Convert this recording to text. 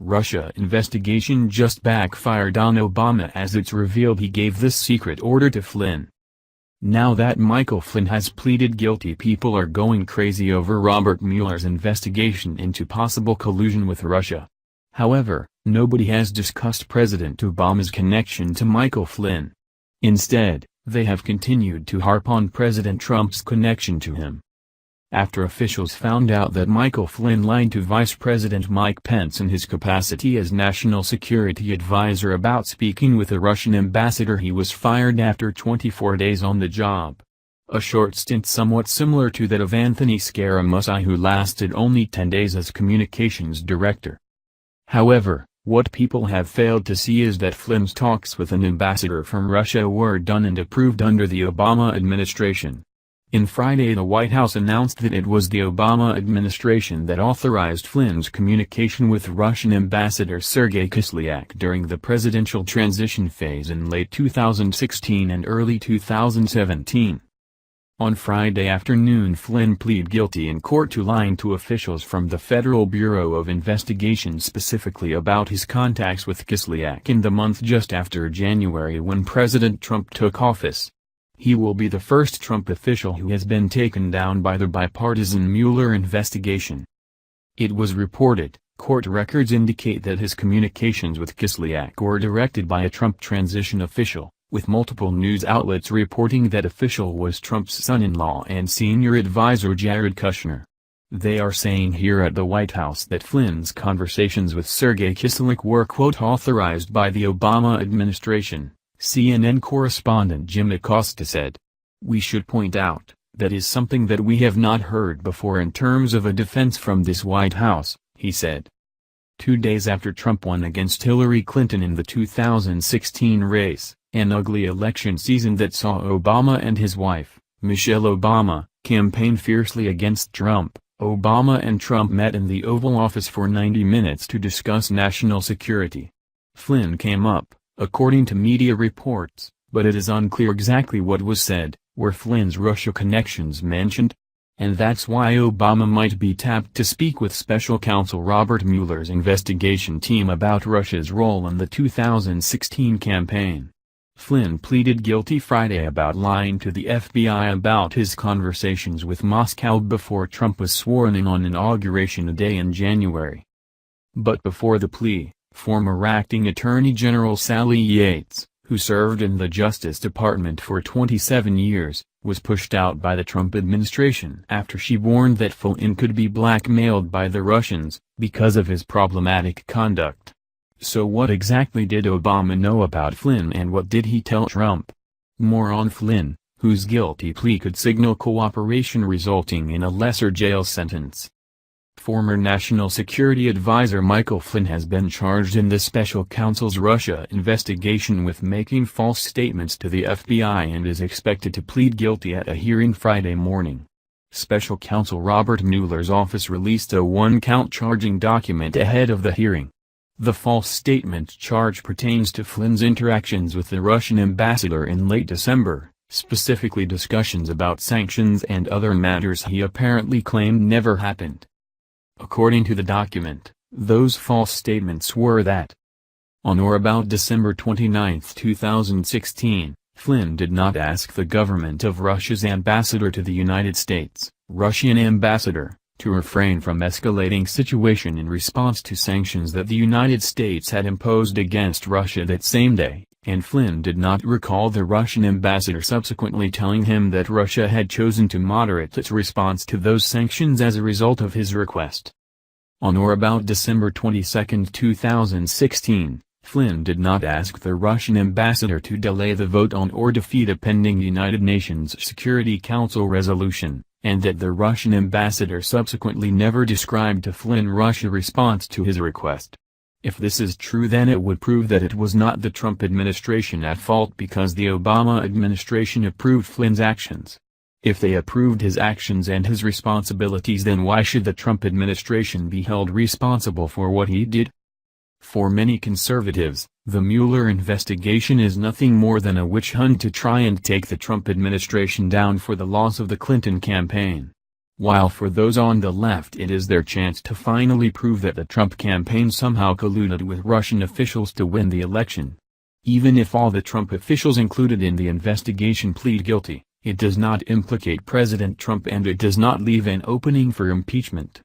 Russia investigation just backfired on Obama, as it's revealed he gave this secret order to Flynn. Now that Michael Flynn has pleaded guilty, people are going crazy over Robert Mueller's investigation into possible collusion with Russia. However, nobody has discussed President Obama's connection to Michael Flynn. Instead, they have continued to harp on President Trump's connection to him. After officials found out that Michael Flynn lied to Vice President Mike Pence in his capacity as National Security Advisor about speaking with a Russian ambassador, he was fired after 24 days on the job. A short stint somewhat similar to that of Anthony Scaramucci, who lasted only 10 days as communications director. However, what people have failed to see is that Flynn's talks with an ambassador from Russia were done and approved under the Obama administration. On Friday, the White House announced that it was the Obama administration that authorized Flynn's communication with Russian Ambassador Sergei Kislyak during the presidential transition phase in late 2016 and early 2017. On Friday afternoon, Flynn pleaded guilty in court to lying to officials from the Federal Bureau of Investigation, specifically about his contacts with Kislyak in the month just after January, when President Trump took office. He will be the first Trump official who has been taken down by the bipartisan Mueller investigation. It was reported, court records indicate that his communications with Kislyak were directed by a Trump transition official, with multiple news outlets reporting that official was Trump's son-in-law and senior advisor Jared Kushner. They are saying here at the White House that Flynn's conversations with Sergei Kislyak were quote authorized by the Obama administration. CNN correspondent Jim Acosta said. "We should point out, that is something that we have not heard before in terms of a defense from this White House," he said. 2 days after Trump won against Hillary Clinton in the 2016 race, an ugly election season that saw Obama and his wife, Michelle Obama, campaign fiercely against Trump, Obama and Trump met in the Oval Office for 90 minutes to discuss national security. Flynn came up, according to media reports, but it is unclear exactly what was said. Were Flynn's Russia connections mentioned? And that's why Obama might be tapped to speak with special counsel Robert Mueller's investigation team about Russia's role in the 2016 campaign. Flynn pleaded guilty Friday about lying to the FBI about his conversations with Moscow before Trump was sworn in on Inauguration Day in January. But before the plea, former acting Attorney General Sally Yates, who served in the Justice Department for 27 years, was pushed out by the Trump administration after she warned that Flynn could be blackmailed by the Russians, because of his problematic conduct. So what exactly did Obama know about Flynn, and what did he tell Trump? More on Flynn, whose guilty plea could signal cooperation resulting in a lesser jail sentence. Former National Security Advisor Michael Flynn has been charged in the special counsel's Russia investigation with making false statements to the FBI and is expected to plead guilty at a hearing Friday morning. Special counsel Robert Mueller's office released a one-count charging document ahead of the hearing. The false statement charge pertains to Flynn's interactions with the Russian ambassador in late December, specifically discussions about sanctions and other matters he apparently claimed never happened. According to the document, those false statements were that on or about December 29, 2016, Flynn did not ask the government of Russia's ambassador to the United States, Russian ambassador, to refrain from escalating situation in response to sanctions that the United States had imposed against Russia that same day, and Flynn did not recall the Russian ambassador subsequently telling him that Russia had chosen to moderate its response to those sanctions as a result of his request. On or about December 22, 2016, Flynn did not ask the Russian ambassador to delay the vote on or defeat a pending United Nations Security Council resolution, and that the Russian ambassador subsequently never described to Flynn Russia's response to his request. If this is true, then it would prove that it was not the Trump administration at fault because the Obama administration approved Flynn's actions. If they approved his actions and his responsibilities, then why should the Trump administration be held responsible for what he did? For many conservatives, the Mueller investigation is nothing more than a witch hunt to try and take the Trump administration down for the loss of the Clinton campaign. While for those on the left it is their chance to finally prove that the Trump campaign somehow colluded with Russian officials to win the election. Even if all the Trump officials included in the investigation plead guilty, it does not implicate President Trump and it does not leave an opening for impeachment.